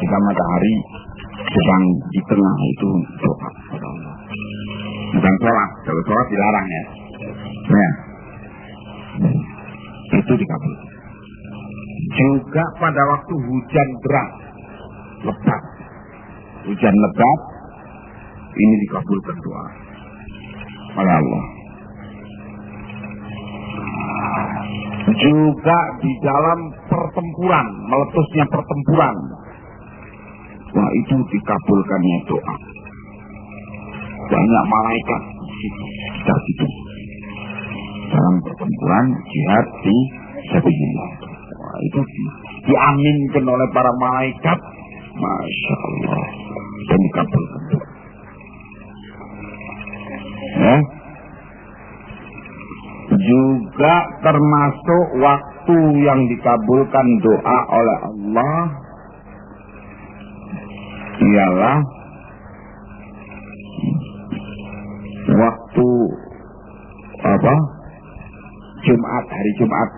Jika matahari sedang di tengah itu doa. Bukan sholat, kalau sholat dilarang ya. Ya. Itu dikabulkan. Juga pada waktu hujan deras, lebat. Hujan lebat, ini dikabulkan doa oleh Allah. Juga di dalam pertempuran, meletusnya pertempuran, wah itu dikabulkannya doa. Banyak malaikat di situ. Dalam pertempuran jihad di sabilillah. Wah itu diaminkan oleh para malaikat, masya Allah, dan dikabulkan doa. Ya. Juga termasuk waktu yang dikabulkan doa oleh Allah ialah waktu Jumat, hari Jumat.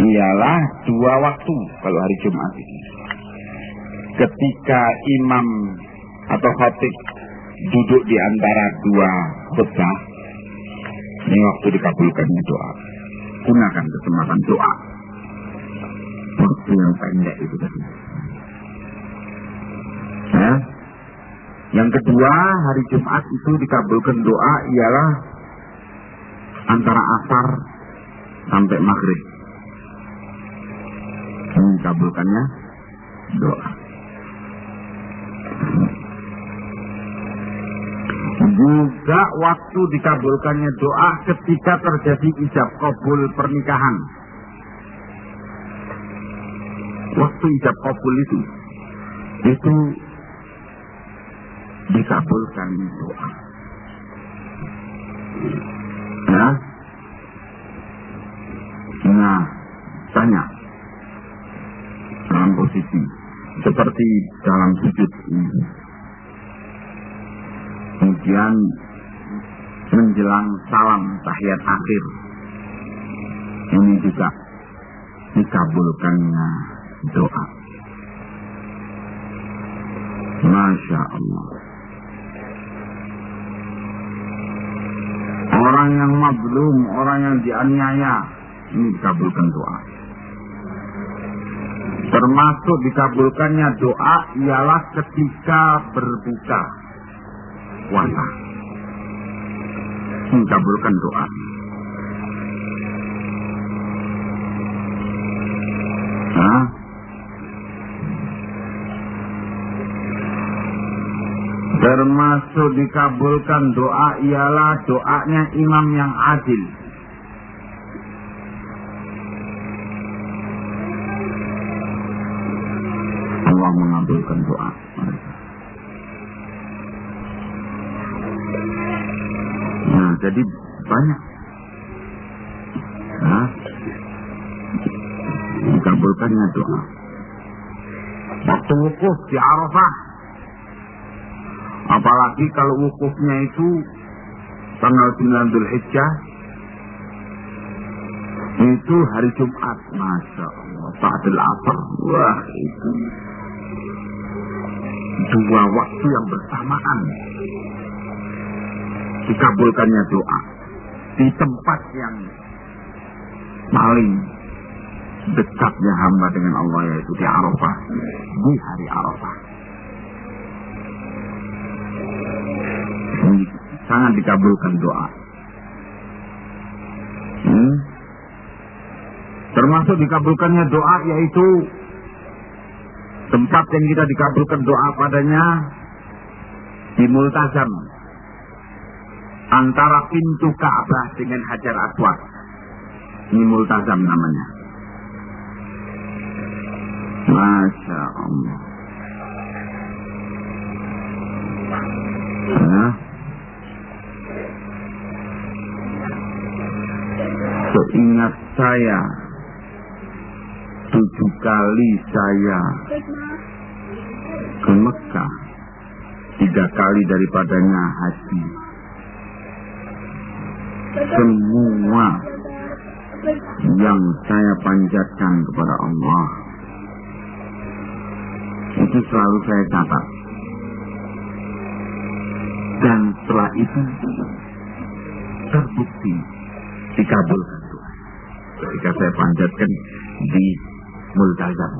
Ialah dua waktu kalau hari Jumat ini. Ketika imam atau khatib duduk di antara dua khutbah, ini waktu dikabulkannya doa. Gunakan kesempatan doa. Waktu yang pendek itu tadi. Ya. Yang kedua, hari Jumat itu dikabulkan doa ialah antara asar sampai maghrib. Ini dikabulkannya doa. Juga waktu dikabulkannya doa ketika terjadi ijab kabul pernikahan. Waktu ijab kabul itu dikabulkan doa. Nah, tanya dalam posisi seperti dalam sujud ini. Kemudian menjelang salam tahiyat akhir, ini juga dikabulkannya doa. Masya Allah. Orang yang mazlum, orang yang dianiaya, ini dikabulkan doa. Termasuk dikabulkannya doa ialah ketika berbuka puasa. Mengabulkan doa. Termasuk dikabulkan doa ialah doanya imam yang adil. Allah mengabulkan doa. Nah, jadi banyak. Dikabulkannya doa. Waktu wukuf di Arafah. Apalagi kalau wukufnya itu tanggal 9 Dzulhijjah, itu hari Jumat, masya Allah, ba'dal asar. Wah, itu dua waktu yang bersamaan dikabulkannya doa di tempat yang paling dekatnya hamba dengan Allah, yaitu di Arafah, di hari Arafah. Sangat dikabulkan doa. Termasuk dikabulkannya doa yaitu tempat yang kita dikabulkan doa padanya di Multazam, antara pintu Ka'bah dengan Hajar Aswad. Ini Multazam namanya. Masya Allah. Seingat saya 7 kali saya ke Mekah, 3 kali daripadanya haji. Semua yang saya panjatkan kepada Allah Itu selalu saya catat. Dan setelah itu terbukti dikabulkan Tuhan ketika saya panjatkan di multazam.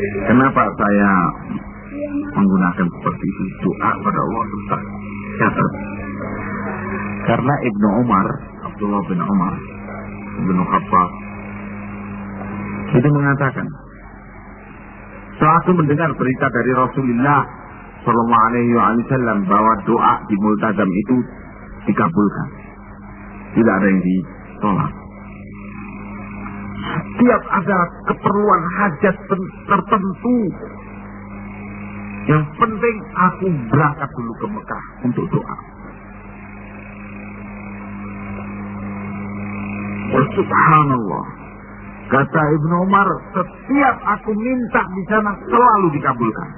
Kenapa saya menggunakan seperti itu, doa pada Allah Ustaz? Catat. Karena Ibnu Umar, Abdullah bin Umar bin Khattab itu mengatakan, setelah aku mendengar berita dari Rasulullah Sallallahu Alaihi Wasallam bahwa doa di multazam itu dikabulkan, tidak ada yang ditolak. Setiap ada keperluan hajat tertentu, yang penting aku berangkat dulu ke Mekah untuk doa. Subhanallah, kata Ibnu Umar, setiap aku minta di sana selalu dikabulkan.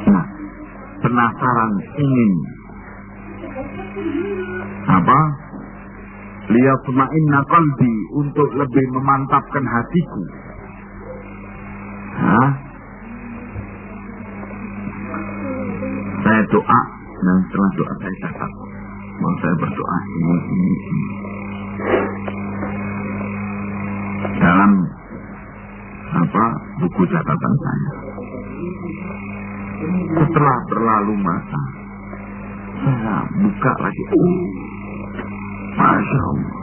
Nah, penasaran ingin apa? Liyatma'inna qalbi, untuk lebih memantapkan hatiku. Saya doa, dan setelah doa saya catat bahwa saya berdoa ini. Dalam buku catatan saya. Setelah berlalu masa, saya buka lagi. Masya Allah,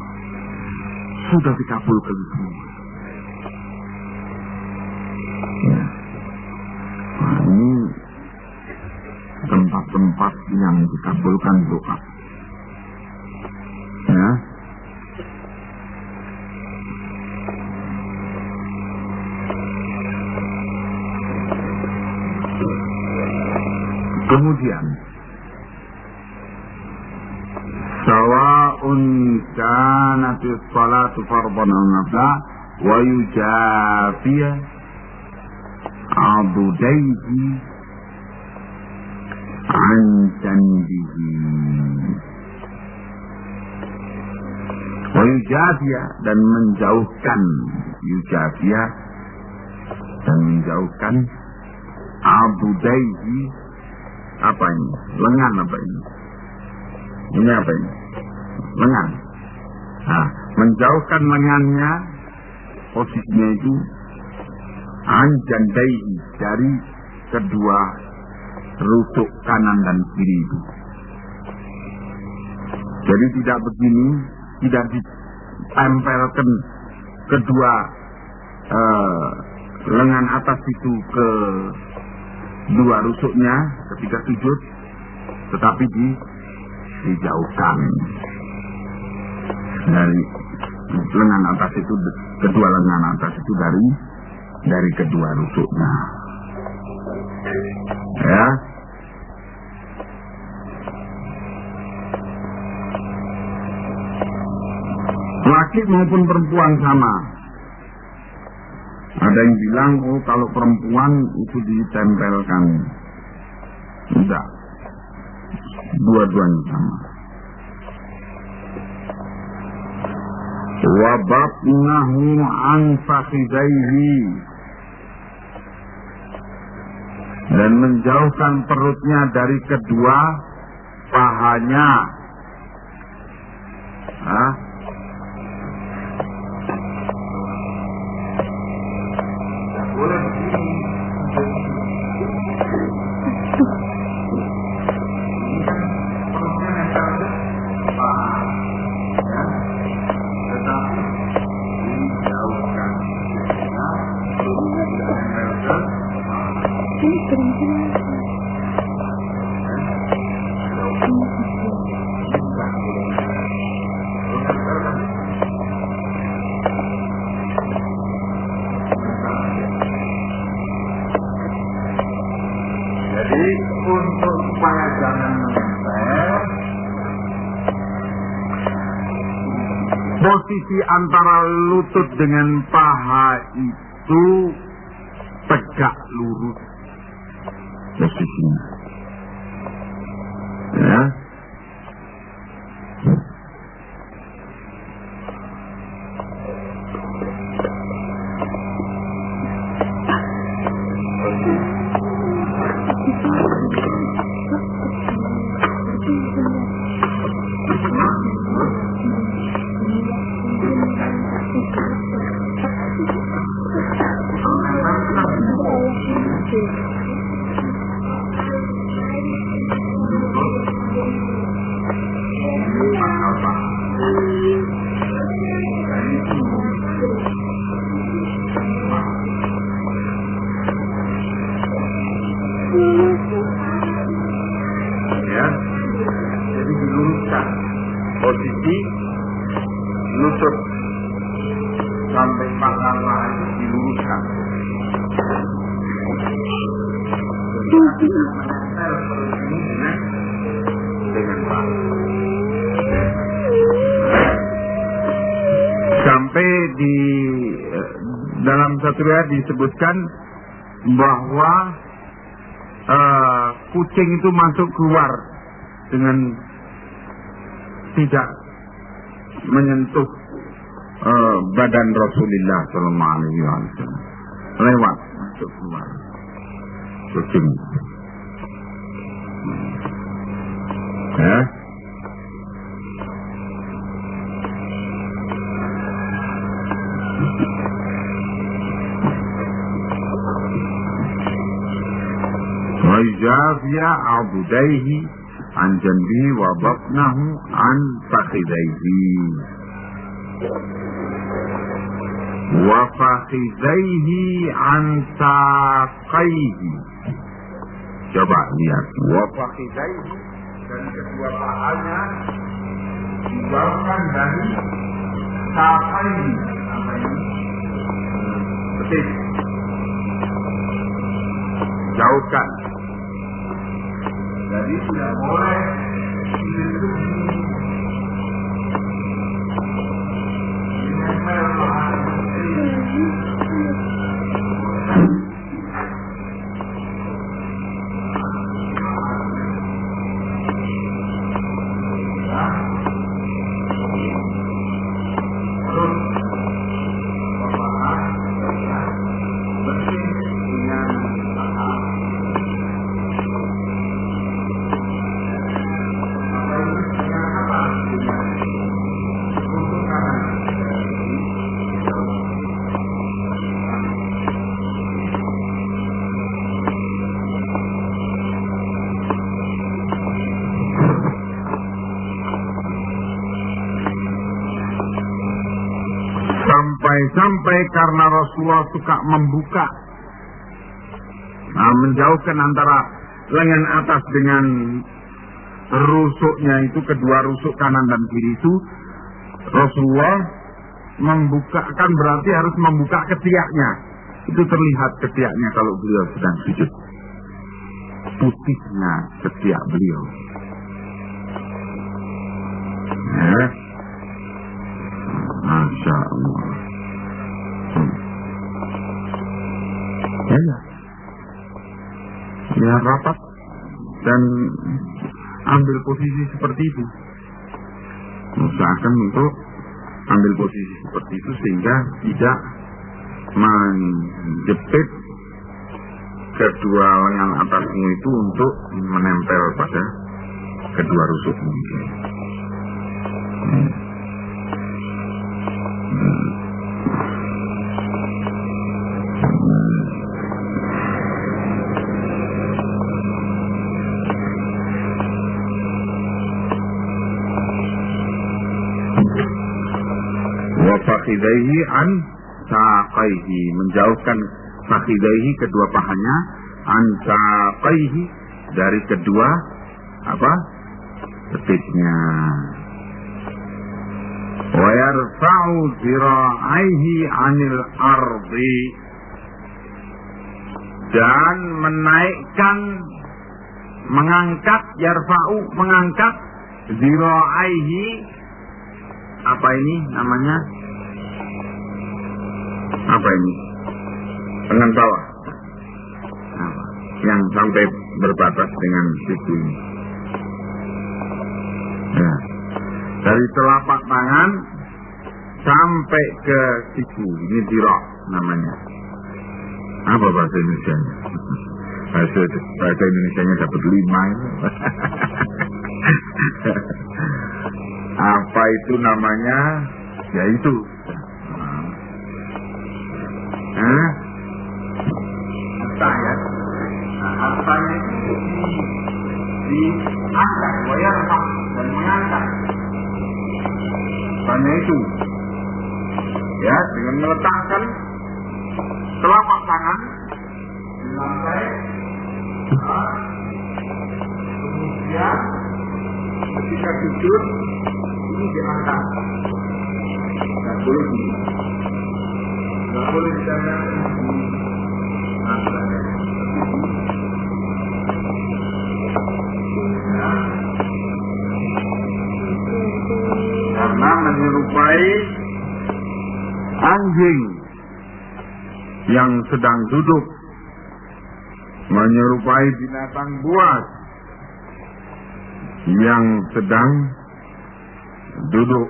sudah dikabulkan semua. Ya. Nah, ini tempat-tempat yang dikabulkan doa. Ya. Kemudian sawa'un kanatis salatu fardhan aw nafila wa yujafiya abudaihi an janbihi wa yujafiya, dan menjauhkan yujafiya, dan menjauhkan abudaihi. Apa ini? Lengan apa ini? Ini apa ini? Lengan. Nah, menjauhkan lengannya, posisinya itu anjandaihi, dari kedua rusuk kanan dan kiri itu. Jadi tidak begini, tidak ditempelkan kedua lengan atas itu ke dua rusuknya ketika sujud, tetapi dijauhkan dari lengan atas itu, kedua lengan atas itu dari kedua rusuknya. Ya. Laki maupun perempuan sama. Ada yang bilang, oh kalau perempuan itu ditempelkan. Enggak. Dua-duanya sama. Wa batnahu an fakhidaihi, dan menjauhkan perutnya dari kedua pahanya. Jadi untuk supaya jangan menempel, posisi antara lutut dengan paha itu tegak lurus posisinya. Ya. menempel perut ini dengan paha. Sampai di dalam satu riwayat disebutkan bahwa kucing itu masuk keluar dengan tidak menyentuh badan Rasulullah Sallallahu Alaihi Wasallam, lewat masuk keluar kucing. Ya. ويجافي عضديه عن جنبه وبطنه عن فخذيه وفخذيه عن ساقيه. Coba lihat, wafakidaihi, dan kedua pahanya dijauhkan dari saqaihi. Apa ini? Betis. Jauhkan. Jadi tidak boleh disentuh dengan sampai karena Rasulullah suka membuka, menjauhkan antara lengan atas dengan rusuknya itu, kedua rusuk kanan dan kiri itu, Rasulullah membukakan berarti harus membuka ketiaknya. Itu terlihat ketiaknya kalau beliau sedang sujud, putihnya ketiak beliau. Ya. Masya Allah. Ya rapat dan ambil posisi seperti itu. Usahakan untuk ambil posisi seperti itu sehingga tidak menjepit kedua lengan atasmu itu untuk menempel pada kedua rusukmu. Fakhidaihi an saqaihi, menjauhkan fakhidaihi kedua pahanya, an saqaihi dari kedua apa? Betisnya. Wa yarfa'u zira'aihi 'anil ardi, dan menaikkan, mengangkat, yarfa'u mengangkat, zira'aihi, apa ini namanya? Apa ini? Lengan bawah. Apa? Yang sampai berbatas dengan siku ini. Ya. Dari telapak tangan sampai ke siku. Ini dirok namanya. Apa bahasa Indonesianya? Bahasa Indonesianya dapat 5. Apa itu namanya? Ya itu. Hartanya. Hartanya itu diangkat, wayarfah, dan mengangkat. Hartanya itu, ya, dengan meletakkan telapak tangan di lantai, kemudian ketika sujud ini diangkat. Tidak boleh ini. Tidak boleh diangkat. menyerupai anjing yang sedang duduk, menyerupai binatang buas yang sedang duduk,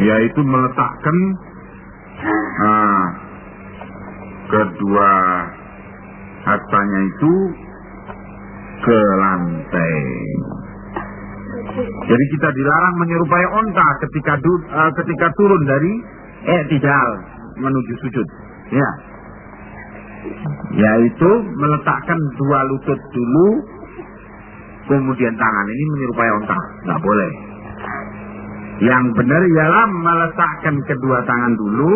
yaitu meletakkan kedua hatanya itu ke lantai. Jadi kita dilarang menyerupai onta ketika turun dari i'tidal menuju sujud. Ya. Yaitu meletakkan dua lutut dulu, kemudian tangan. Ini menyerupai onta, nggak boleh. Yang benar ialah meletakkan kedua tangan dulu,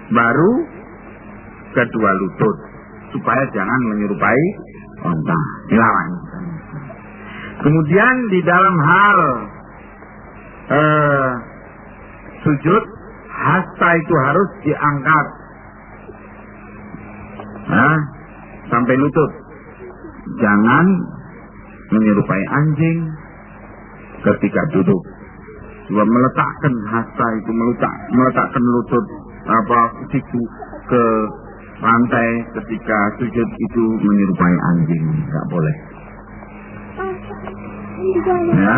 baru kedua lutut, supaya jangan menyerupai onta. Dilarang. Kemudian di dalam hal sujud, hasta itu harus diangkat sampai lutut. Jangan menyerupai anjing ketika duduk. Juga meletakkan hasta itu, meletakkan lutut siku ke lantai ketika sujud itu menyerupai anjing, nggak boleh. Ya.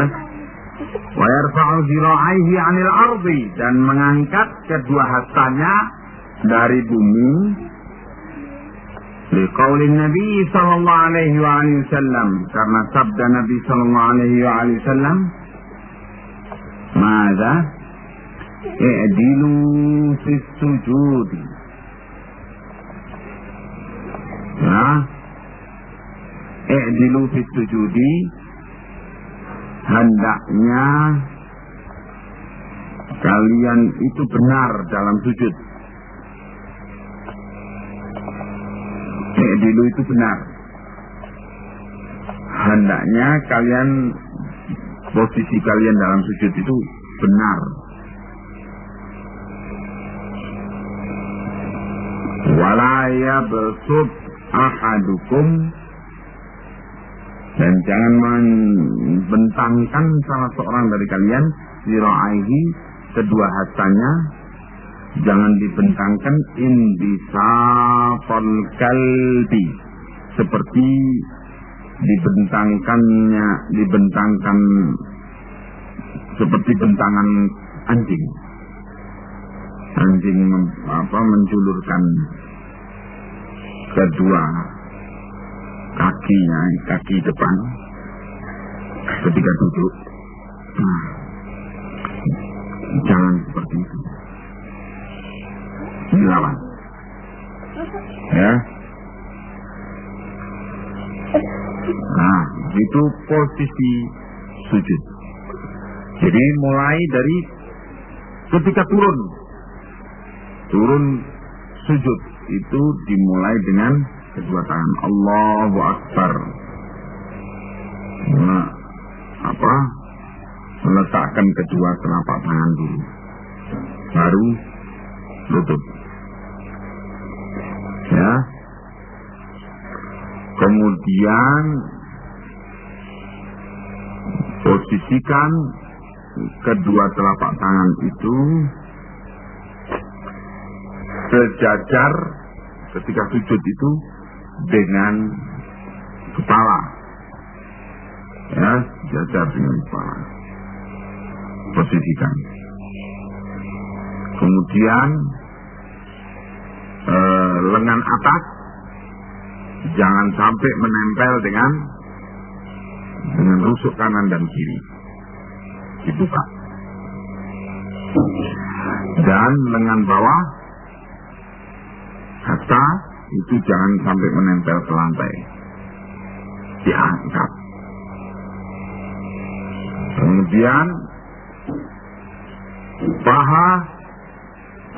Wa yarfa'u dhira'aihi 'anil ardi, dan mengangkat kedua hastanya dari bumi. Liqaulin Nabi sallallahu alaihi wasallam, karena sabda Nabi sallallahu alaihi wasallam, "Madza i'dilu fis sujud." Nah, i'dilu fis sujudi, hendaknya kalian itu benar dalam sujud. I'dilu itu benar. Hendaknya kalian, posisi kalian dalam sujud itu benar. Wala yabsut ahadukum, dan jangan membentangkan salah seorang dari kalian zira'aihi, kedua hastanya, jangan dibentangkan indisafal kalbi, seperti dibentangkan seperti bentangan anjing. Anjing menjulurkan kedua kakinya, kaki depan ketika duduk. Jangan seperti itu. Dilawan. Ya. Nah, itu posisi sujud. Jadi mulai dari ketika turun sujud itu dimulai dengan kedua tangan. Allahu Akbar. Meletakkan kedua telapak tangan dulu, baru lutut. Ya. Kemudian posisikan kedua telapak tangan itu sejajar ketika sujud itu dengan kepala. Ya, sejajar dengan kepala. Posisikan. Kemudian lengan atas jangan sampai menempel dengan rusuk kanan dan kiri, dibuka. Dan lengan bawah hasta itu jangan sampai menempel ke lantai, diangkat. Kemudian paha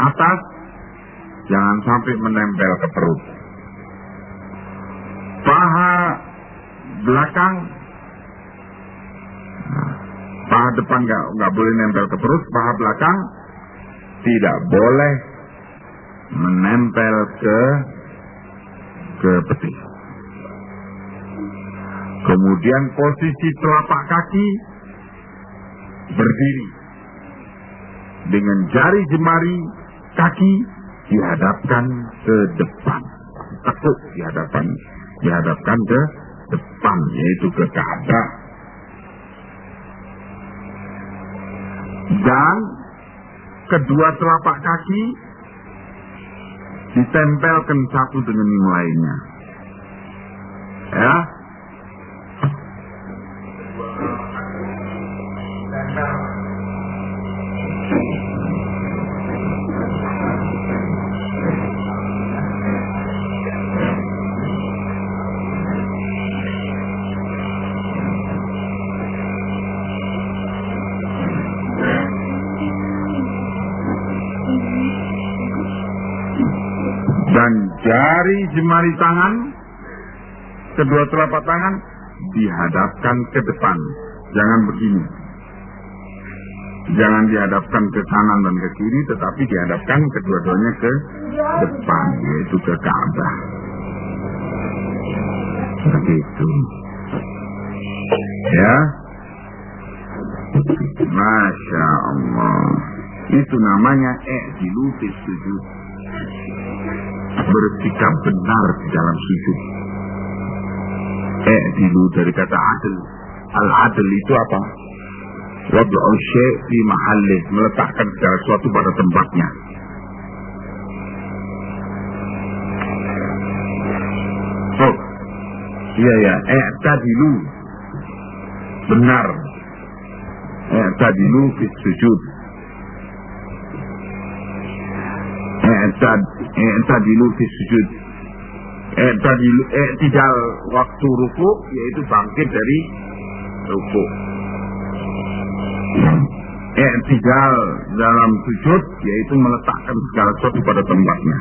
atas jangan sampai menempel ke perut. Paha belakang, paha depan nggak boleh nempel ke perut, paha belakang tidak boleh menempel ke betis. Kemudian posisi telapak kaki berdiri, dengan jari jemari kaki dihadapkan ke depan. Tekuk dihadapkan ke depan, yaitu ke Ka'bah. Dan kedua telapak kaki ditempelkan satu dengan yang lainnya. Ya. Dan jari jemari tangan, kedua telapak tangan dihadapkan ke depan. Jangan begini. Jangan dihadapkan ke kanan dan ke kiri, tetapi dihadapkan kedua-duanya ke depan, yaitu ke Ka'bah. Begitu. Ya. Masya Allah. Itu namanya i'dilu fis sujud. Bersikap benar di dalam sujud. I'dilu dari kata adil. Al-adil itu apa? Wad'u syai' fi mahallih, meletakkan segala sesuatu pada tempatnya. Oh, iya, i'tadilu, benar. I'tadilu fi sujud. I'tadilu fi sujud. I'tidal waktu ruku, yaitu bangkit dari ruku. I'tidal dalam sujud, yaitu meletakkan segala sesuatu pada tempatnya.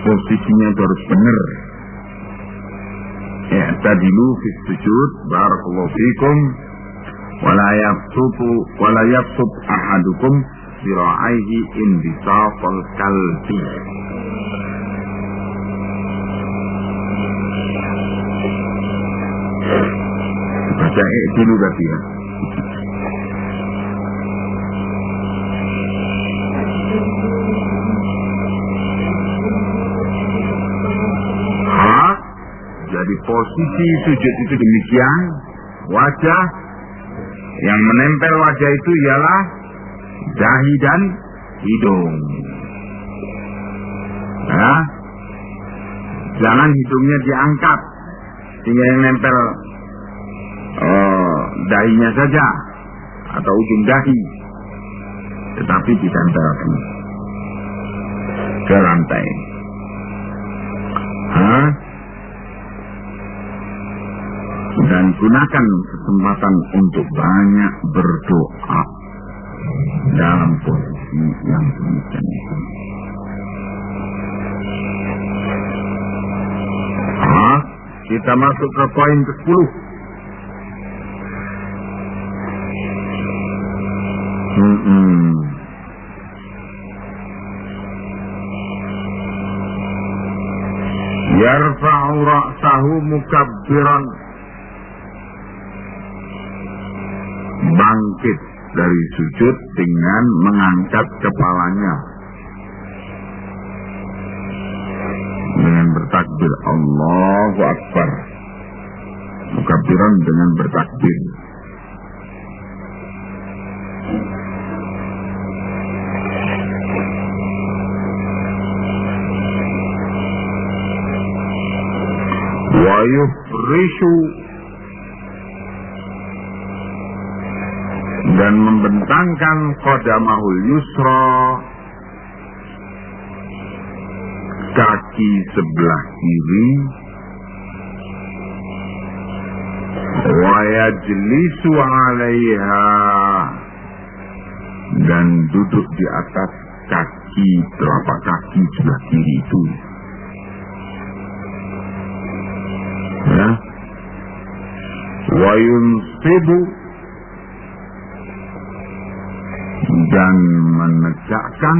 Posisinya harus benar. I'tadilu fi sujud. Barakallahu fikum. Wala yabsut ahadukum zira'aihi indisafal kalbi. Baca dulu berarti ya. Jadi posisi sujud itu demikian. Wajah yang menempel wajah itu ialah dahi dan hidung. Ya. Jangan hidungnya diangkat sehingga yang nempel dahinya saja atau ujung dahi, tetapi ditempelkan ke lantai. Dan gunakan kesempatan untuk banyak berdoa dalam posisi yang demikian itu. Kita masuk ke poin ke-10. Yarfa'u ra'sahu mukabbiran. Bangkit dari sujud dengan mengangkat kepalanya dengan bertakbir Allahu Akbar. Mukabbiran dengan bertakbir. Wa yufrishu, dan membentangkan qadamahul yusra, kaki sebelah kiri, wa yajlisu 'alaiha, dan duduk di atas kaki, telapak kaki sebelah kiri itu. Ya. Wa yunsibu, dan menegakkan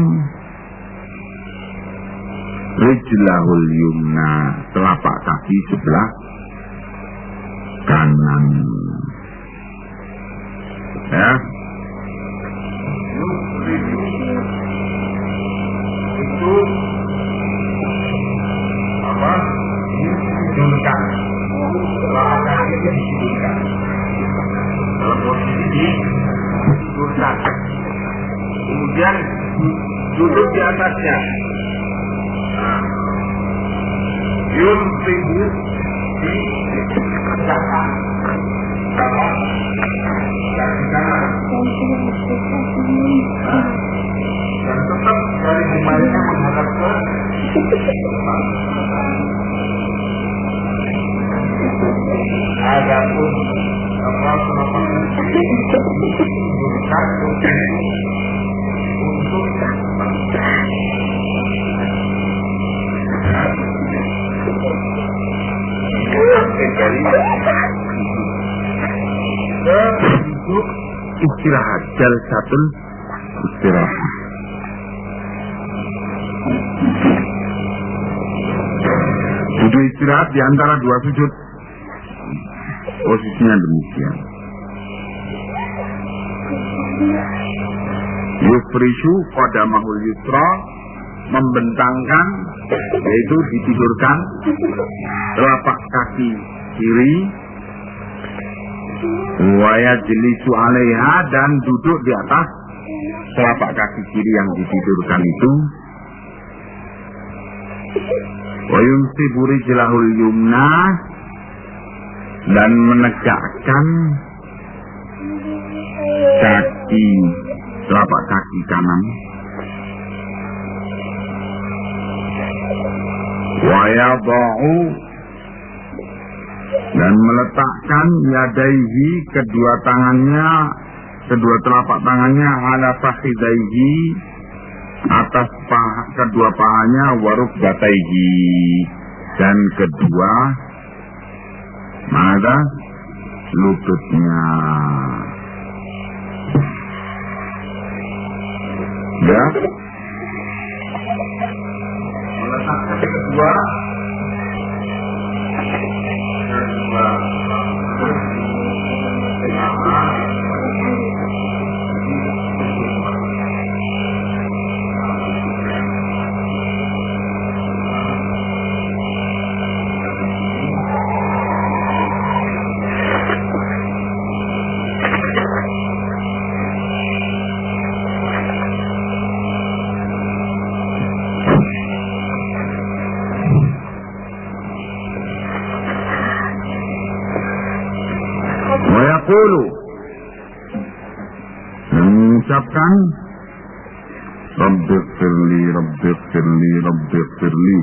rijlahul yumna, telapak kaki sebelah kanan. Ya. duduk di atasnya. Yunsibu di belakang kanan kaki kanan. Dan tetap dari kembalinya menghadap ke adapun telapak kaki diberikan untuk untuk istirahat, jalsatul istirahat. Sujud istirahat di antara dua sujud. Posisinya demikian. Yufrishu qadamahul yusra, membentangkan, yaitu ditidurkan telapak kaki kiri, wa yajlisu 'alaiha, dan duduk di atas telapak kaki kiri yang ditidurkan itu. Wa yunsibu rijlahul yumna, dan menegakkan kaki telapak kaki kanan. Wa yada'u, dan meletakkan yadaihi, kedua tangannya, kedua telapak tangannya, ala fakhidaihi, atas kedua pahanya, wa rukbataihi, dan kedua mana lututnya. Ya, meletakkan kedua mengucapkan Rabbighfirli, Rabbighfirli, Rabbighfirli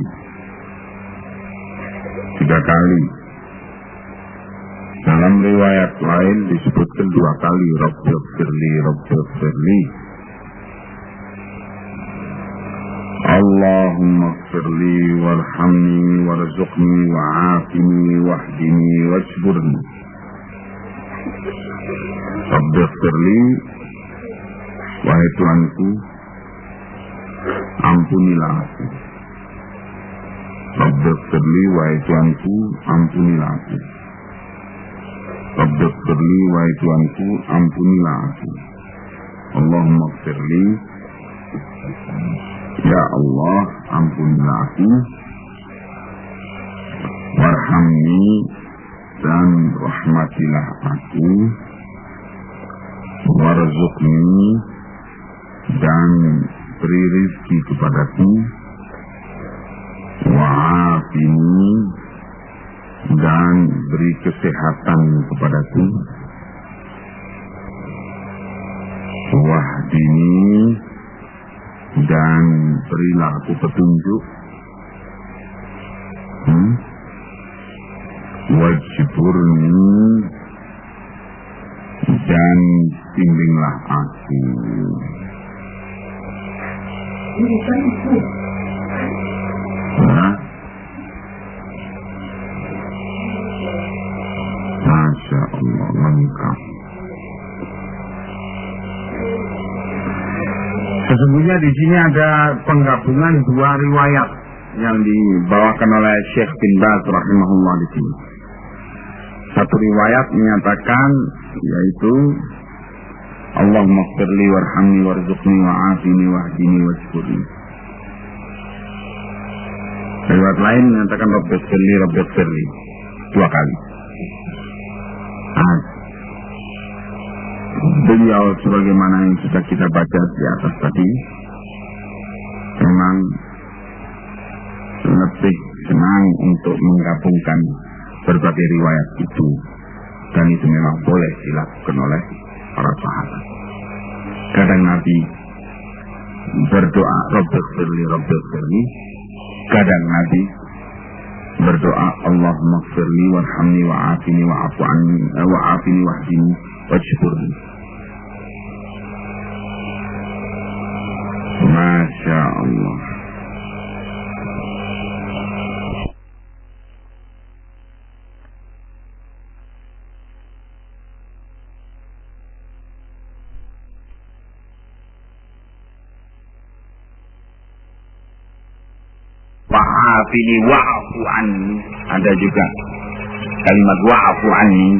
3 kali. Dalam riwayat lain disebutkan 2 kali Rabbighfirli, Rabbighfirli. Allahumma ighfirli warhamni warzuqni wa'afini wahdini wajburni. Rabbighfirli, wahai Tuhanku, ampunilah aku. Rabbighfirli, wahai Tuhanku, ampunilah aku. Rabbighfirli, wahai Tuhanku, ampunilah aku. Allahumma ighfirli, ya Allah, ampunilah aku. Warhamni, dan rahmatilah aku. Warzuqni, dan beri rizki kepadaku. Wa'afini, dan beri kesehatan kepadaku. Wahdini, dan berilah aku petunjuk. Wajburni, dan bimbinglah aku. Nah, Masya Allah, lengkap. Sesungguhnya di sini ada penggabungan 2 riwayat yang dibawakan oleh Syekh bin Baz rahimahullah di sini. Satu riwayat menyatakan, yaitu Allahumma ighfirli warhamni warzuqni wa'afini wahdini wajburni. Riwayat lain menyatakan Rabbighfirli, Rabbighfirli 2 kali. Beliau sebagaimana yang sudah kita baca di atas tadi, lebih senang untuk menggabungkan berbagai riwayat itu, dan itu memang boleh dilakukan oleh para sahabat. Kadang Nabi berdoa Rabbighfirli, kadang Nabi berdoa Allahumma ighfirli warhamni wa'afini wa'afu anni wa'afini wahdini wajburni. Masya Allah. Wa'afini wa'afu anni, ada juga kalimat wa'afu anni.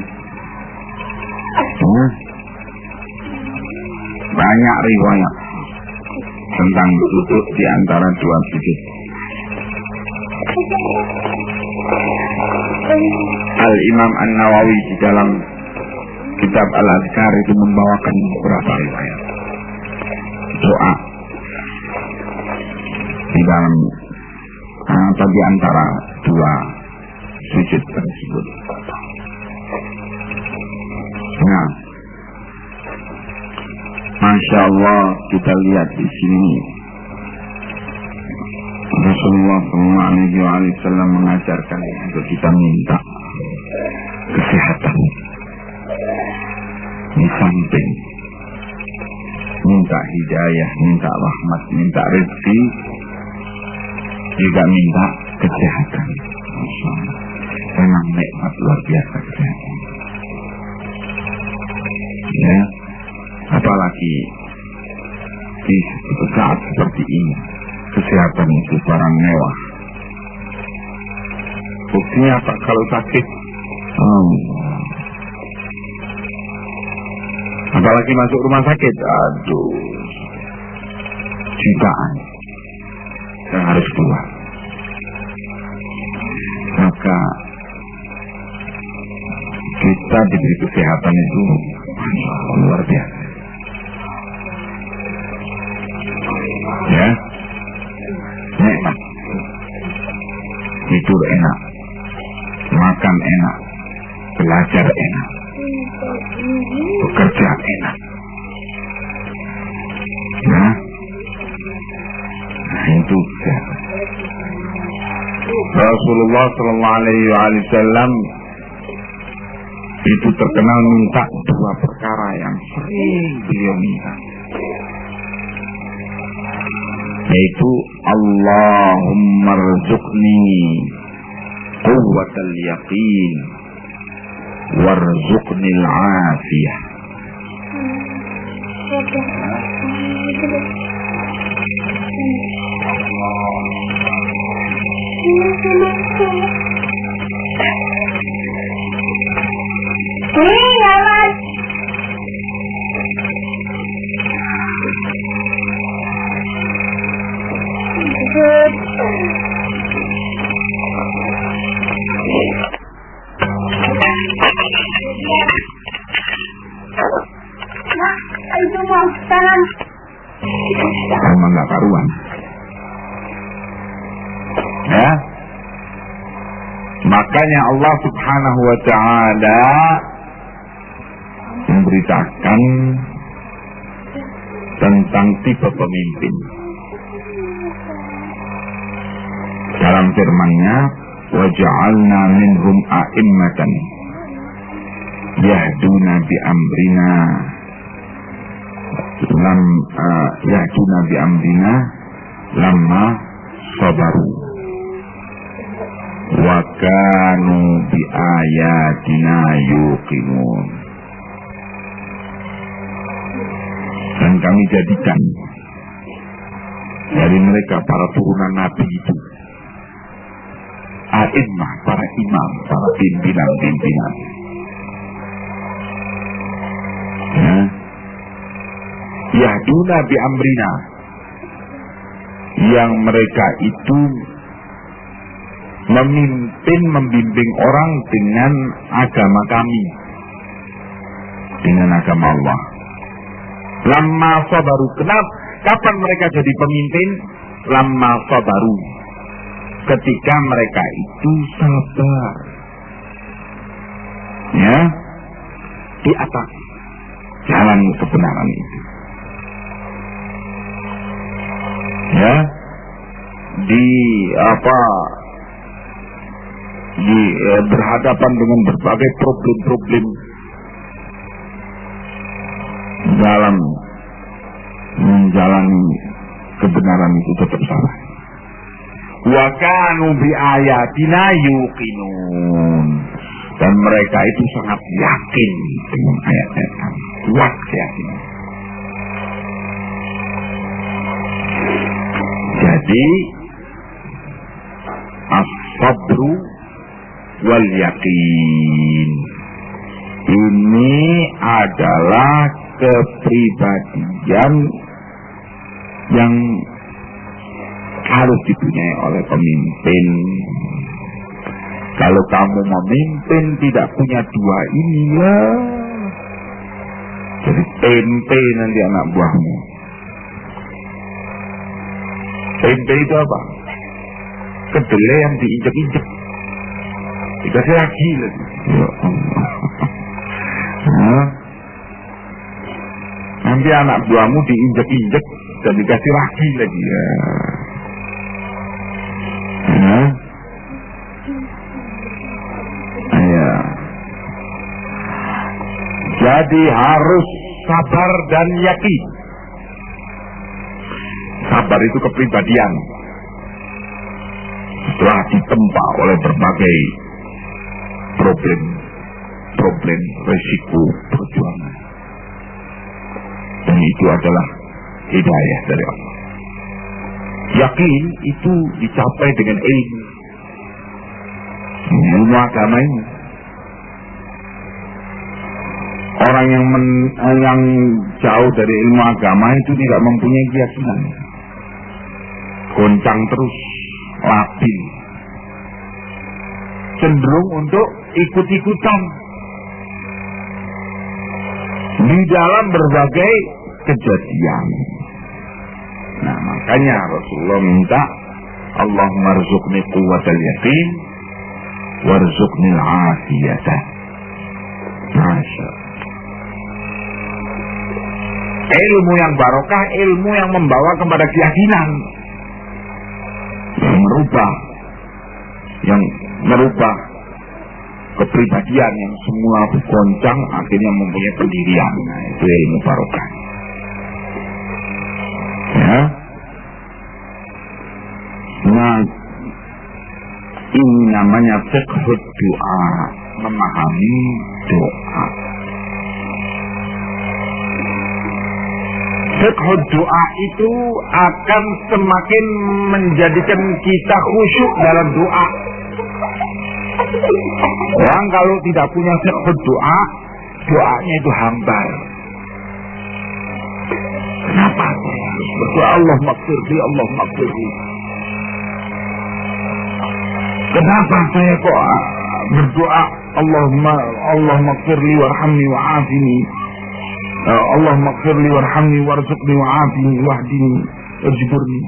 Banyak riwayat tentang duduk di antara dua sujud. Al-Imam An-Nawawi di dalam kitab Al-Azkar itu membawakan beberapa riwayat doa di dalam di antara dua sujud tersebut. Nah, Masya Allah, kita lihat di sini Rasulullah SAW mengajarkan untuk kita minta kesehatan, di samping minta hidayah, minta rahmat, minta rezeki, juga minta kesehatan. Masya Allah, memang nikmat luar biasa kesehatan. Ya, apalagi di saat seperti ini, kesehatan itu barang mewah. Buktinya apa? Kalau sakit, apalagi masuk rumah sakit, aduh, jutaan yang harus keluar. Maka kita diberi kesehatan itu luar biasa. Ya, nikmat. Tidur enak, makan enak, belajar enak, bekerja enak. Nah, itu Rasulullah SAW itu terkenal minta dua perkara yang sering beliau minta, yaitu Allahumma rzuqni quwwatal yaqin warzuqni al-afiyah. Memang gak karuan. Ya, makanya Allah Subhanahu wa ta'ala memberitakan tentang tipe pemimpin dalam firman-Nya, wa ja'alna minhum a'immatan yahduna bi amrina lamma sabaru wa kanu bi ayatina yuqinun. Dan kami jadikan dari mereka para turunan Nabi itu a'immah, para imam, para pimpinan-pimpinan. Ya, yahduna bi amrina, yang mereka itu membimbing orang dengan agama kami, dengan agama Allah. Lamma sabaru, kapan mereka jadi pemimpin? Lamma sabaru, ketika mereka itu sabar, ya, di atas jalan kebenaran itu, ya, berhadapan dengan berbagai problem-problem dalam menjalani kebenaran itu tetap salah. Wa kanu bi ayatina yuqinun, dan mereka itu sangat yakin dengan ayat-ayat kami, kuat keyakinan. Jadi as-sabru wal yakin ini adalah kepribadian yang harus dipunyai oleh pemimpin. Kalau kamu memimpin tidak punya dua ini, ya jadi tempe nanti anak buahmu. Tempe itu apa? Kedelai yang diinjek-injek, dikasih lagi lagi. Ya Allah. Nanti anak buahmu diinjek-injek dan dikasih lagi lagi, ya. Ya. Jadi harus sabar dan yakin. Sabar itu kepribadian. Setelah ditempa oleh berbagai problem, resiko, perjuangan. Dan itu adalah hidayah dari Allah. Yakin itu dicapai dengan ilmu. Ilmu agama ini. Orang yang jauh dari ilmu agama itu tidak mempunyai keyakinan. Goncang terus, labil. Cenderung untuk ikut-ikutan di dalam berbagai kejadian. Nah, makanya Rasulullah minta Allahumma rzuqni quwwatal yaqin warzuqni al-afiyata. Masya. Ilmu yang barokah, ilmu yang membawa kepada keyakinan, yang merubah kepribadian yang semula goncang akhirnya mempunyai pendirian. Nah, itu ilmu barokah. Ya. Nah, ini namanya fiqhud doa, memahami doa. Fiqhud doa itu akan semakin menjadikan kita khusyuk dalam doa. Orang kalau tidak punya fiqhud doa, doanya itu hambar. Kenapa saya harus berdoa Allah maghfirli? Kenapa saya kok berdoa Allah maghfirli warhamni wa'afini? Allah maghfirli warhamni warzuqni wa'afini wahdini wajburni.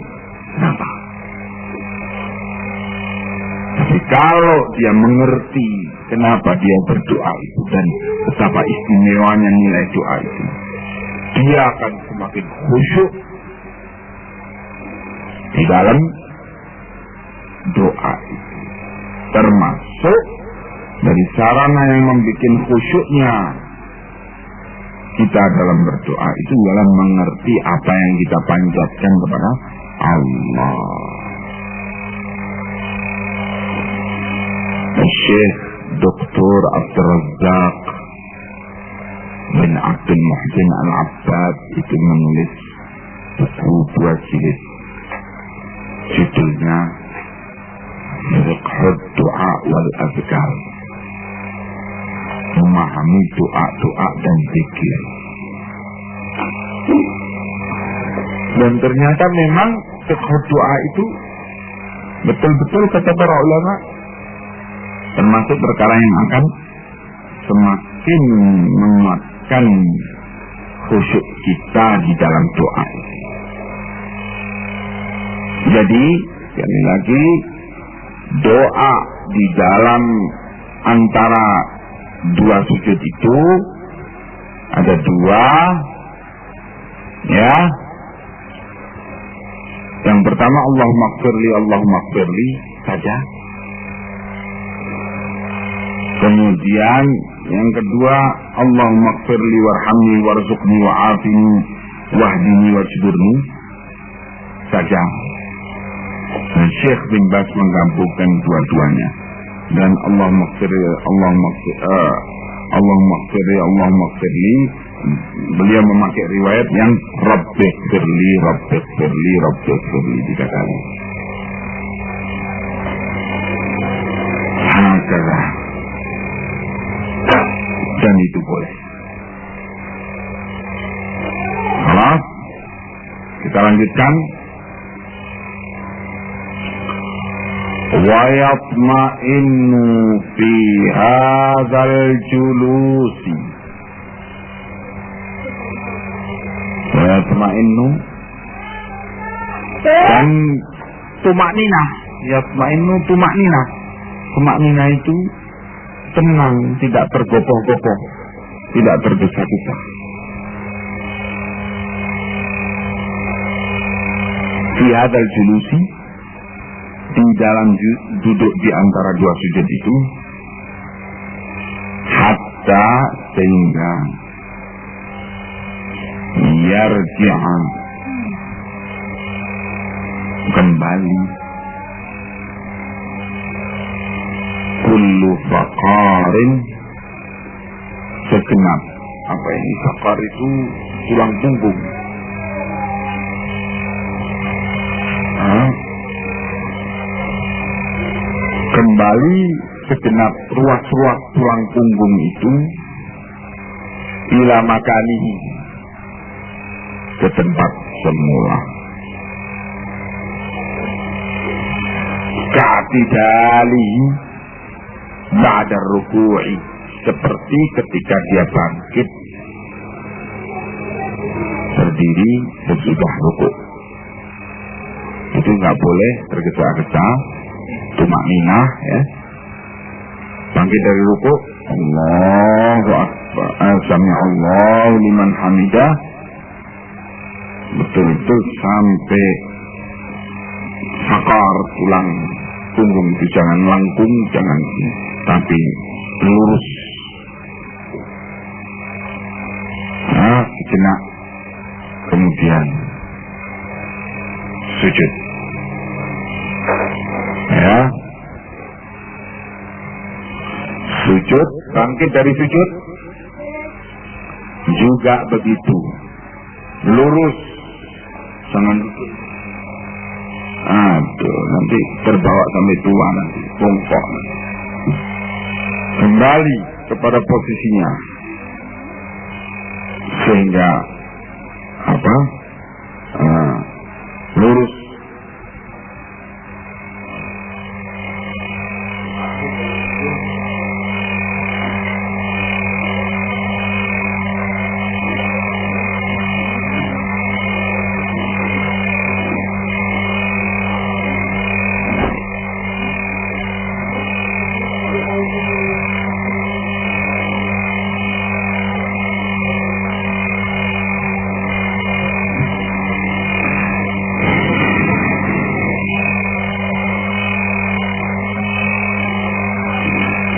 Kenapa? Tapi kalau dia mengerti kenapa dia berdoa itu dan betapa istimewanya nilai doa itu, dia akan semakin khusyuk di dalam doa itu. Termasuk dari sarana yang membuat khusyuknya kita dalam berdoa itu dalam mengerti apa yang kita panjatkan kepada Allah. Syekh Dr. Abdul Razak bin Abdul Muhsin Al-Abbad itu menulis buku 2 jilid, judulnya Fiqhud Doa wal Azkar, memahami doa-doa dan zikir. Dan ternyata memang fiqhud doa itu betul-betul kata para ulama termasuk perkara yang akan semakin menguatkan khusyuk kita di dalam doa. Jadi sekali lagi doa di dalam antara dua sujud itu ada dua, ya. Yang pertama Allahumma gfirli saja. Kemudian yang kedua Allahumma gfirli warhamni warzuqni wa'afini wahdini wajburni saja. Dan Syekh bin Baz menggabungkan dua-duanya. Dan Allahumma gfirli, beliau memakai riwayat yang Rabbighfirli 3 kali. Alhamdulillah. Dan itu boleh. Halo, kita lanjutkan. Wa yatma'innu fi hadzal julusi. Wa yatma'innu dan tumakninah. Yatma'innu tumakninah. Tumakninah itu tenang, tidak tergopoh-gopoh, tidak tergesa-gesa. Fi hadzal julusi, di dalam duduk di antara dua sujud itu, hatta sehingga yarji'a kembali kullu faqarin, segenap, apa ini faqar itu tulang punggung, kembali segenap ruas-ruas tulang punggung itu ila makanihi, ke tempat semula. Ka'tidalihi ba'da ruku'i, seperti ketika dia bangkit berdiri sesudah rukuk. Itu nggak boleh tergesa-gesa, tumakninah, ya. Bangkit dari rukuk, Allahu Akbar, sami'allahu liman hamidah, betul-betul sampai sakar tulang punggung itu jangan melengkung, jangan, tapi lurus. Nah, sejenak kemudian sujud, ya. Sujud, bangkit dari sujud juga begitu, lurus, jangan duduk. Aduh, nanti terbawa sampai tua, nanti bongkok. Kembali kepada posisinya sehingga apa? Lurus.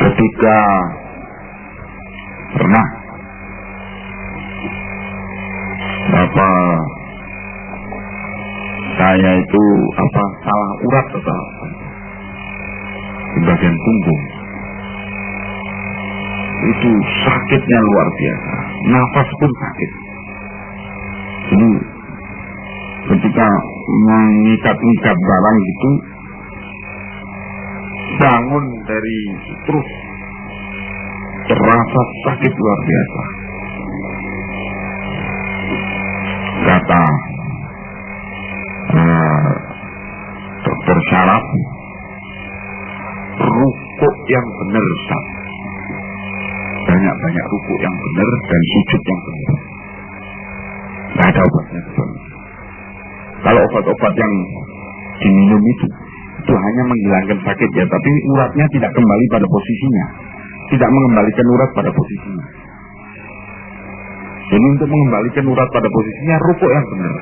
Ketika pernah saya itu salah urat atau di bagian punggung, itu sakitnya luar biasa, nafas pun sakit. Jadi ketika mengikat-ikat barang gitu, bangun dari terus terasa sakit luar biasa. Kata dokter syaraf, rukuk yang benar, Ustaz. Banyak-banyak rukuk yang benar dan sujud yang benar. Tidak ada obatnya. Kalau obat-obat yang diminum itu itu hanya menghilangkan sakit ya, tapi uratnya tidak kembali pada posisinya, tidak mengembalikan urat pada posisinya. Jadi untuk mengembalikan urat pada posisinya, rukuk yang benar.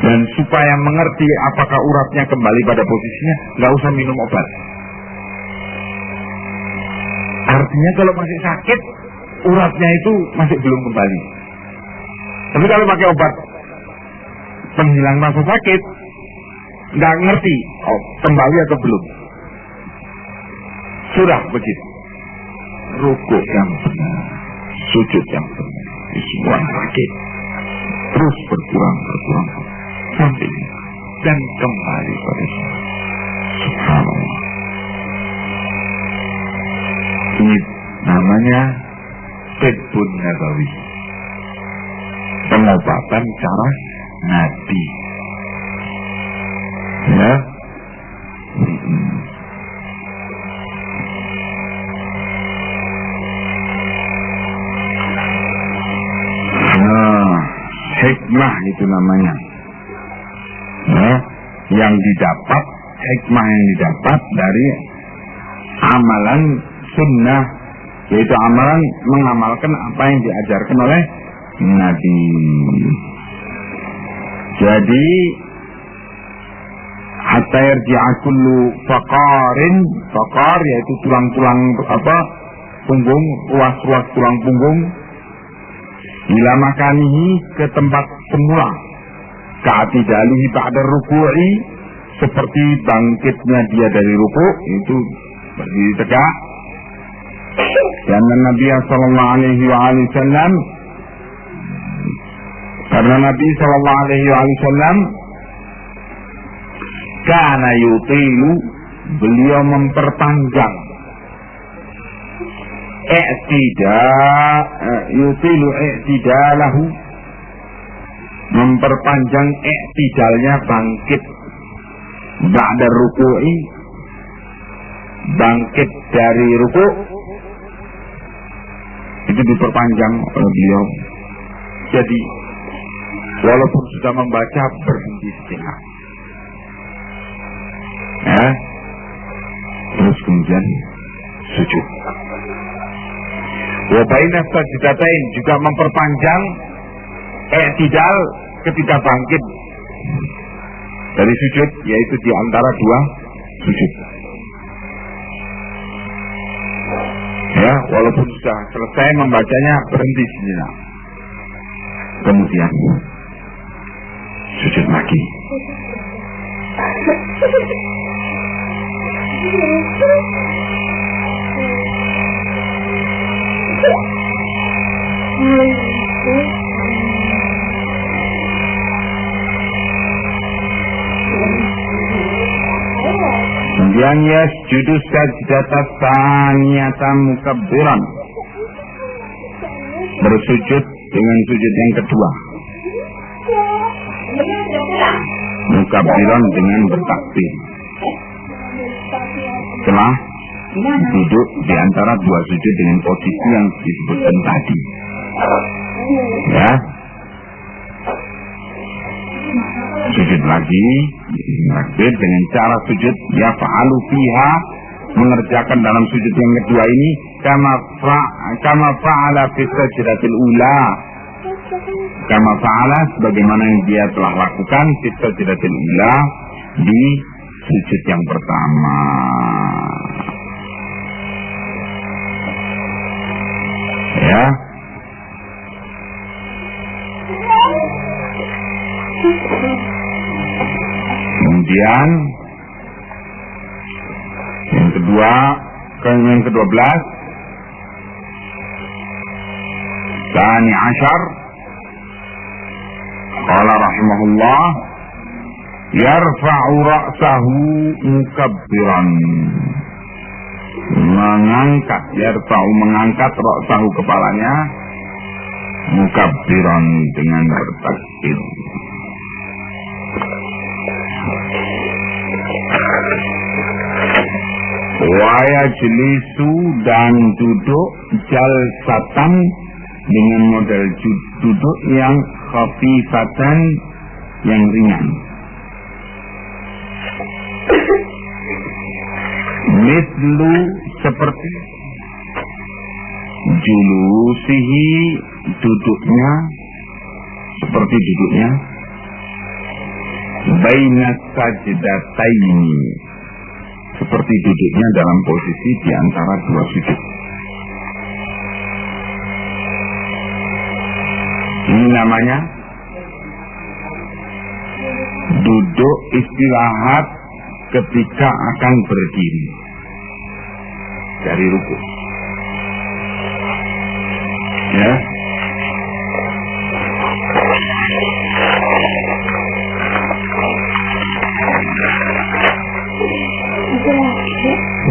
Dan supaya mengerti apakah uratnya kembali pada posisinya, nggak usah minum obat. Artinya kalau masih sakit, uratnya itu masih belum kembali. Tapi kalau pakai obat penghilang rasa sakit, nggak ngerti kembali atau belum. Sudah begitu. Rukuk yang benar, sujud yang benar, di semua sakit terus berkurang sampai dan kembali pada Subhanallah. Ini namanya Tibbun Nabawi, pengobatan cara Nabi. Ya. Hikmah itu namanya. Nah, yang didapat, hikmah yang didapat dari amalan sunnah, yaitu amalan mengamalkan apa yang diajarkan oleh Nabi. Jadi hatta yarji'a kullu faqarin, faqar yaitu tulang-tulang punggung, ruas-ruas tulang punggung, ila makanihi ke tempat semula, ka'tidalihi ba'da ruku'i, seperti bangkitnya dia dari ruku', itu berdiri tegak. Dan Nabi sallallahu alaihi wasallam, karena Nabi sallallahu alaihi wasallam kana yutilu, beliau memperpanjang yutilu i'tidalahu, memperpanjang i'tidalnya bangkit, ba'da ruku'i, bangkit dari ruku' itu diperpanjang oleh beliau. Jadi walaupun sudah membaca, berhenti sejenak, ya, terus kemudian sujud. Wa baina sajdatain, juga memperpanjang i'tidal ketika bangkit dari sujud, yaitu di antara dua sujud. Ya, walaupun sudah selesai membacanya, berhenti sejenak, kemudian sujud lagi. Kemudian yasjudu sajdata tsaniyata mukabbiran, bersujud dengan sujud yang kedua, mukabbiran dengan bertakbir, setelah duduk di antara dua sujud dengan posisi yang disebutkan tadi. Ya, sujud lagi, takbir dengan cara sujud ya fa'alu fiha, mengerjakan dalam sujud yang kedua ini kama fa'ala fi sajdatil ula, kama fa'ala sebagaimana yang dia telah lakukan fi sajdatil ula, di sujud yang pertama. Ya, kemudian yang kedua, yang ke-12, Tsani Ashar, qala rahimahullah, yarfa'u ra'sahu mukabbiran, mengangkat, yarfa'u mengangkat, ra'sahu kepalanya, mukabbiran dengan bertakbir. Waya jelisu, dan duduk jalsatan dengan model duduk yang khafifatan, yang ringan. Mithlu seperti julusihi duduknya, seperti duduknya. Baina sajdataini, seperti duduknya dalam posisi di antara dua sujud. Ini namanya duduk istirahat ketika akan berdiri dari ruku. Ya.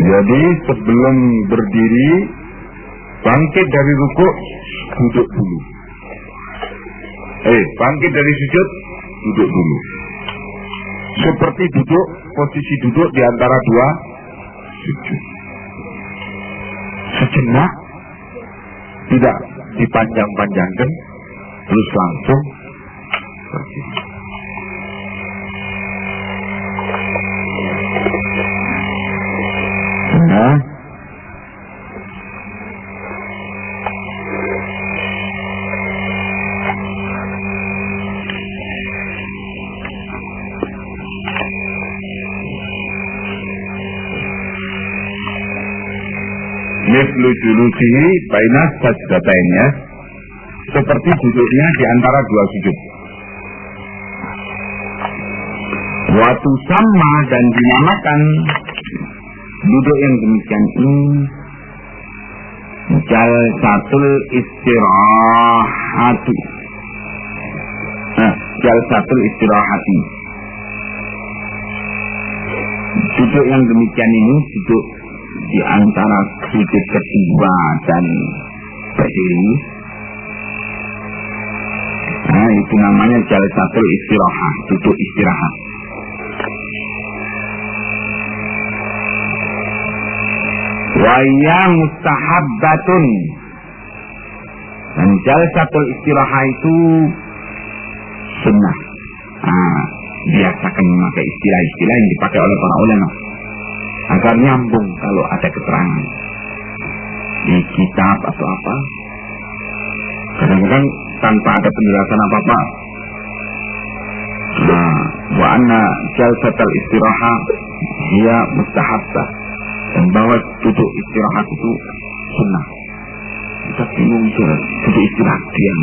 Jadi sebelum berdiri, bangkit dari ruku, duduk dulu. Bangkit dari sujud, duduk dulu. Seperti duduk, posisi duduk di antara dua sujud. Sejenak, tidak dipanjang-panjangkan, terus langsung berdiri. Nah, mithlu julusihi baina sajdatain, ya, seperti duduknya di antara dua sujud. Watu sama dan dinamakan duduk yang demikian ini jalsatul istirahati. Jalsatul istirahati. Duduk yang demikian ini duduk di antara sujud kedua dan berdiri. Nah, itu namanya jalsatul istirahat, duduk istirahat. Waya mustahabbatun, dan jalsatul istirahat itu sunnah. Biasakan memakai istilah-istilah yang dipakai oleh para ulama agar nyambung kalau ada keterangan di kitab atau apa. Kadang-kadang tanpa ada penjelasan apa-apa. Wa anna jalsatul istirahat hiya mustahabbah, dan bahwa duduk istirahat itu sunnah. Kita bingung duduk istirahat yang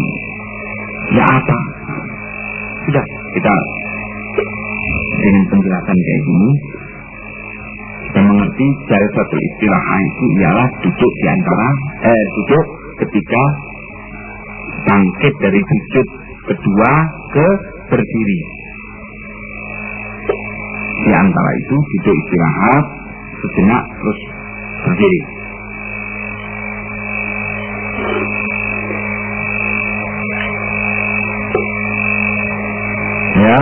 ya apa? Sudah, kita dengan penjelasan kayak gini kita mengerti jalsatul istirahat itu ialah duduk di antara duduk ketika bangkit dari sujud kedua ke berdiri. Di antara itu duduk istirahat sejenak terus berdiri. Ya.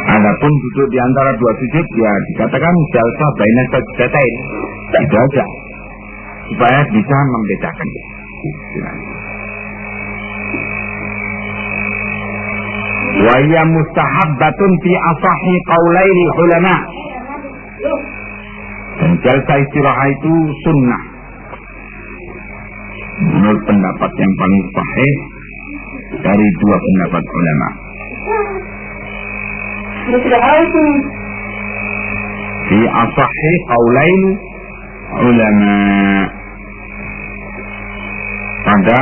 Adapun duduk di antara dua sujud, ya dikatakan jalsa baina sajdatain. Itu aja, supaya bisa membedakan. Wa hiya mustahabbatun fi asahi qaulail ulama. Dan jalsa istirahat itu sunnah menurut pendapat yang paling sahih dari dua pendapat ulama. Fi asahi qaulail ulama, pada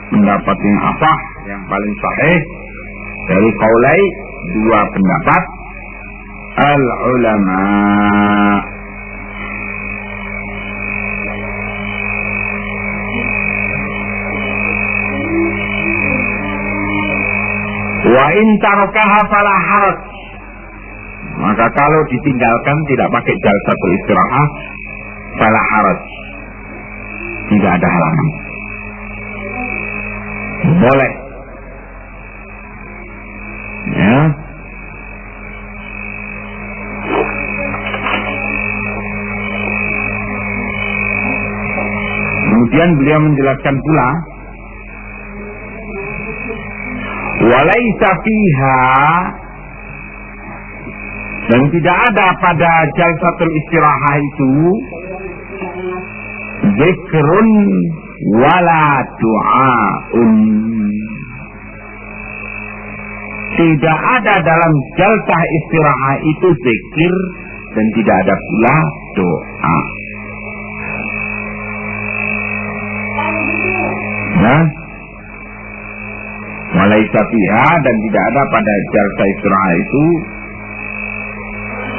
pendapat yang asah, yang paling sahih dari qaulai dua pendapat al ulama. Wa in tarakaha fala haraj, maka kalau ditinggalkan tidak pakai jalsatul istirahat, fala haraj, tidak ada halangan, boleh. Ya. Kemudian beliau menjelaskan pula Walaisa fiha, dan tidak ada pada jalsatul istirahah itu zikrun wala du'aun. Tidak ada dalam jalsah istirahah itu zikir dan tidak ada pula doa. Nah, walaisa fiha, dan tidak ada pada jalsah istirahah itu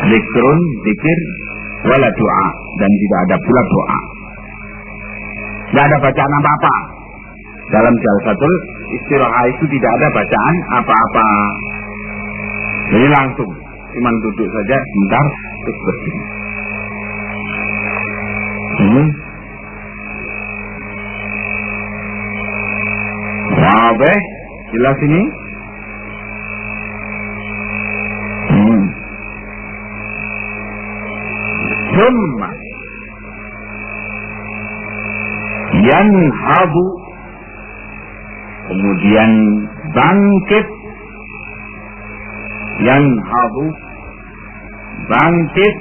zikrun, zikir, wala doa, dan tidak ada pula doa. Tidak ada bacaan apa-apa. Dalam jalsatul istirahah itu tidak ada bacaan apa-apa. Jadi langsung cuma duduk saja sebentar terus berdiri. Wabeh, jelas ini? Summa yanhadu, kemudian bangkit, yanhadu, bangkit,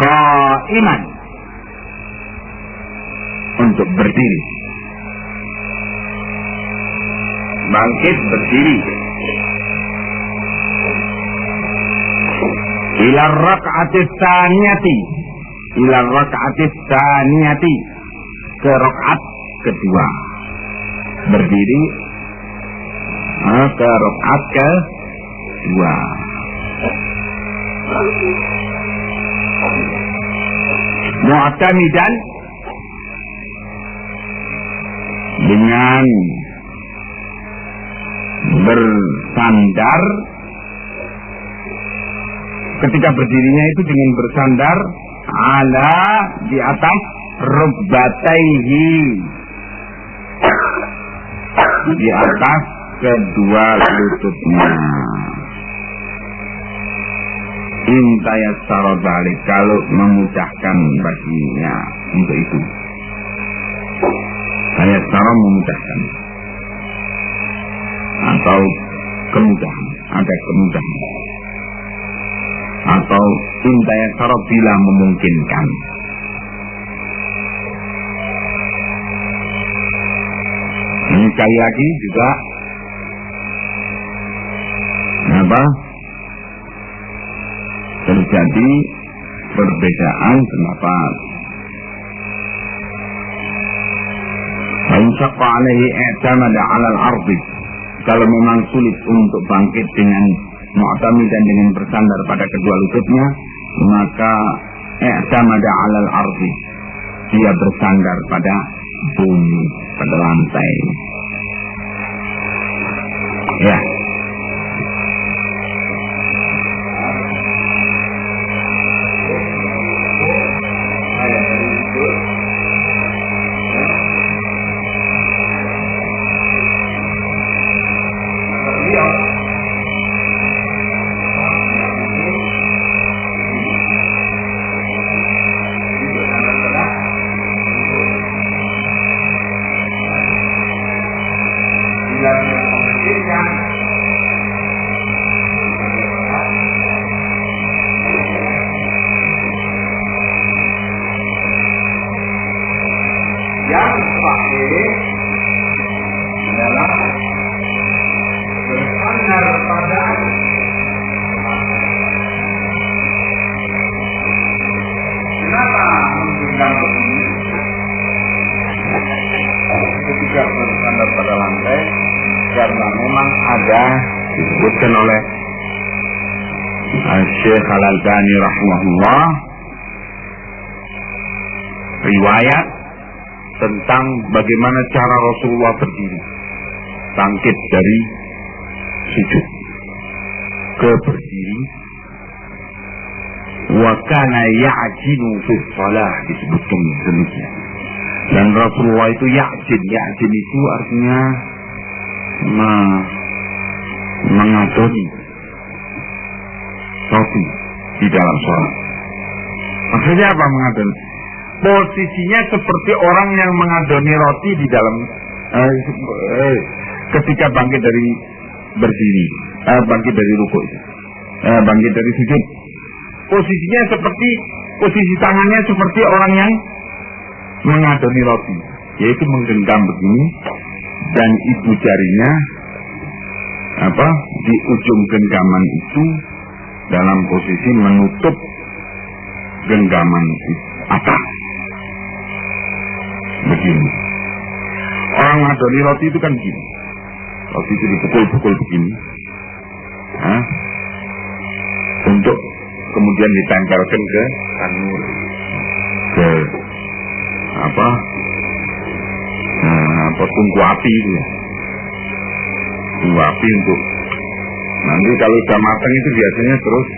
qaiman, untuk berdiri, bangkit berdiri, ila raka'atis tsaniyati, ila raka'atis tsaniyati, ke rakaat kedua, berdiri ke rakaat kedua. Mu'tamidan, dengan bersandar, ketika berdirinya itu dengan bersandar ala, di atas rukbataihi, di atas kedua lututnya. Intayassara dzalik, kalau memudahkan baginya untuk itu. Tayassara, memudahkan, atau kemudahan, ada kemudahan, atau intayassara, bila memungkinkan. Ini sekali lagi juga apa? Terjadi perbedaan pendapat. Insyaqa alaihi i'tamada 'ala al-ardi, kalau memang sulit untuk bangkit dengan mu'tamidan, dengan bersandar pada kedua lututnya, maka i'tamada 'ala al-ardi, dia bersandar pada bumi, pada lantai. Ya. Yang terakhir adalah bersandar pada kenapa menggunakan begini? Ketika bersandar pada lantai, karena memang ada disebutkan oleh Syekh Al-Albani rahimahullah riwayat tentang bagaimana cara Rasulullah berdiri, bangkit dari sujud ke berdiri. Wa kana ya'jinu fi shalah, disebutkan demikian. Dan Rasulullah itu ya'jin itu artinya mengadoni roti di dalam sholat. Maksudnya apa mengadoni? Posisinya seperti orang yang mengadoni roti di dalam ketika bangkit dari berdiri, bangkit dari rukuk itu, bangkit dari sujud, posisinya seperti posisi tangannya seperti orang yang mengadoni roti, yaitu menggenggam begini, dan ibu jarinya di ujung genggaman itu dalam posisi menutup genggaman atas begini. Orang mengadoni roti itu kan begini, roti itu dipukul-pukul begini, untuk kemudian ditempelkan ke tanur, ke tungku api itu ya. Tunggu api untuk nanti kalau sudah matang itu biasanya terus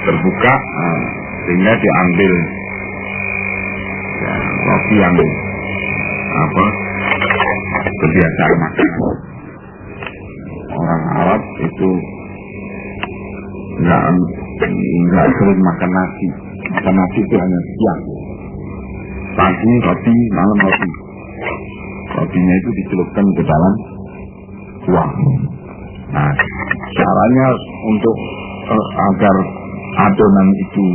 terbuka, sehingga diambil ya, roti yang kebiasaan makan orang Arab itu nggak sering makan nasi. Makan nasi itu hanya siang, pagi roti, malam roti. Rotinya itu dicelupkan ke dalam kuah. Nah, caranya untuk agar adonan itu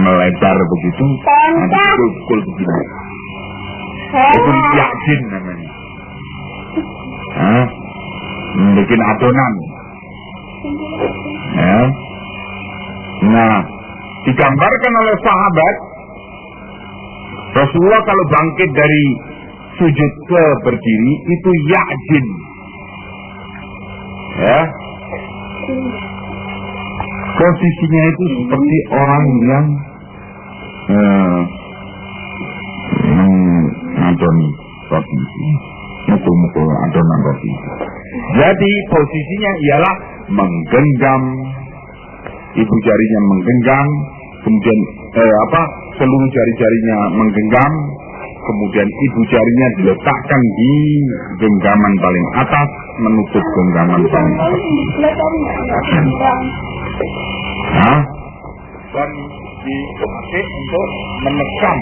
melebar begitu, pukul begini. Itu yakin namanya. Bikin adonan. Ya. Nah, digambarkan oleh sahabat Rasulullah kalau bangkit dari sujud ke berdiri itu ya'jin, ya, posisinya itu seperti orang yang mengadoni roti, mukul-mukul adonan roti. Jadi posisinya ialah menggenggam, ibu jarinya menggenggam, kemudian seluruh jari-jarinya menggenggam, kemudian ibu jarinya diletakkan di genggaman paling atas, menutup genggaman paling atas. Dan dipakai untuk menekan